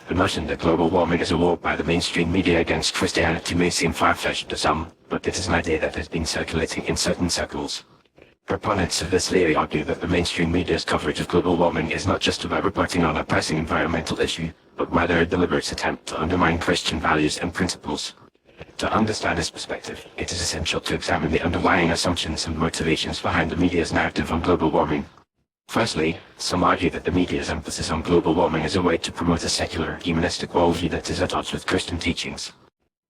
The notion that global warming is a war by the mainstream media against Christianity may seem far-fetched to some, but it is an idea that has been circulating in certain circles. Proponents of this theory argue that the mainstream media's coverage of global warming is not just about reporting on a pressing environmental issue, but rather a deliberate attempt to undermine Christian values and principles. To understand this perspective, it is essential to examine the underlying assumptions and motivations behind the media's narrative on global warming. Firstly, some argue that the media's emphasis on global warming is a way to promote a secular, humanistic worldview that is at odds with Christian teachings.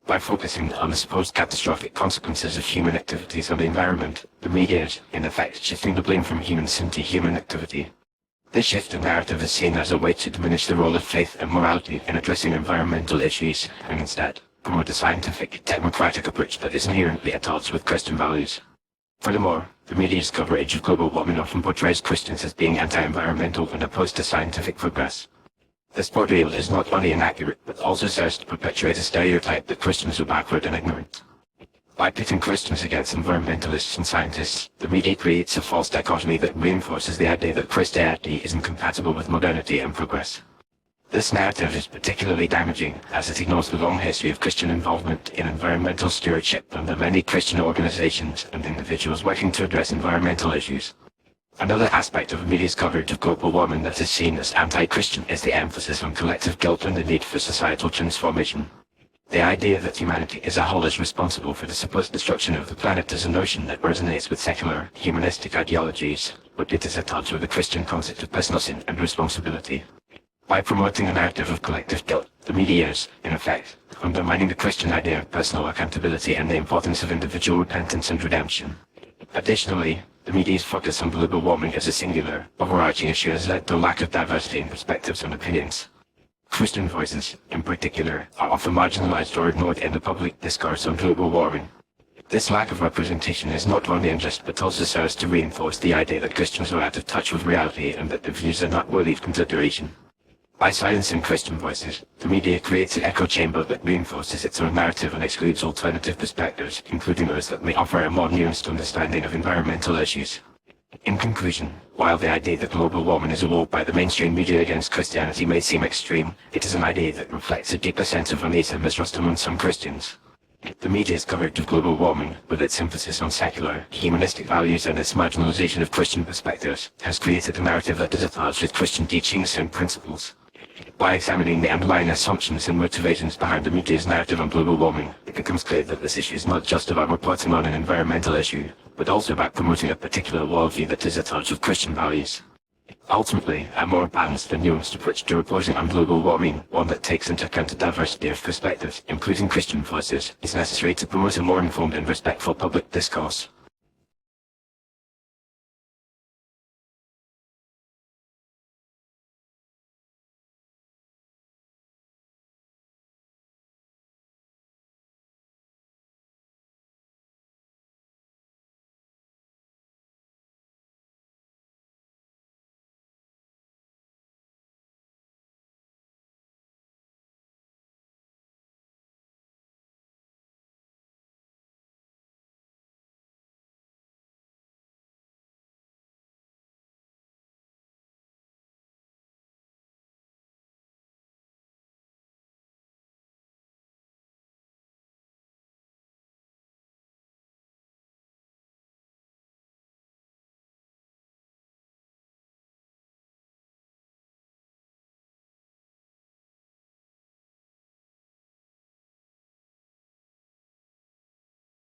By focusing on the supposed catastrophic consequences of human activities on the environment, the media is, in effect, shifting the blame from human sin to human activity. This shift in narrative is seen as a way to diminish the role of faith and morality in addressing environmental issues, and instead, promote a scientific, democratic approach that is inherently at odds with Christian values. Furthermore, the media's coverage of global warming often portrays Christians as being anti-environmental and opposed to scientific progress. This portrayal is not only inaccurate, but also serves to perpetuate a stereotype that Christians are backward and ignorant. By pitting Christians against environmentalists and scientists, the media creates a false dichotomy that reinforces the idea that Christianity is incompatible with modernity and progress. This narrative is particularly damaging, as it ignores the long history of Christian involvement in environmental stewardship and the many Christian organizations and individuals working to address environmental issues. Another aspect of the media's coverage of global warming that is seen as anti-Christian is the emphasis on collective guilt and the need for societal transformation. The idea that humanity as a whole is responsible for the supposed destruction of the planet is a notion that resonates with secular, humanistic ideologies, but it is at odds with the Christian concept of personal sin and responsibility. By promoting a narrative of collective guilt, the media is, in effect, undermining the Christian idea of personal accountability and the importance of individual repentance and redemption. Additionally, the media's focus on global warming as a singular, overarching issue has led to a lack of diversity in perspectives and opinions. Christian voices, in particular, are often marginalized or ignored in the public discourse on global warming. This lack of representation is not only unjust but also serves to reinforce the idea that Christians are out of touch with reality and that their views are not worthy of consideration. By silencing Christian voices, the media creates an echo chamber that reinforces its own narrative and excludes alternative perspectives, including those that may offer a more nuanced understanding of environmental issues. In conclusion, while the idea that global warming is a war by the mainstream media against Christianity may seem extreme, it is an idea that reflects a deeper sense of unease and mistrust among some Christians. The media's coverage of global warming, with its emphasis on secular, humanistic values and its marginalization of Christian perspectives, has created a narrative that is at odds with Christian teachings and principles. By examining the underlying assumptions and motivations behind the media's narrative on global warming, it becomes clear that this issue is not just about reporting on an environmental issue, but also about promoting a particular worldview that is at odds with Christian values. Ultimately, a more balanced and nuanced approach to reporting on global warming, one that takes into account a diversity of perspectives, including Christian voices, is necessary to promote a more informed and respectful public discourse.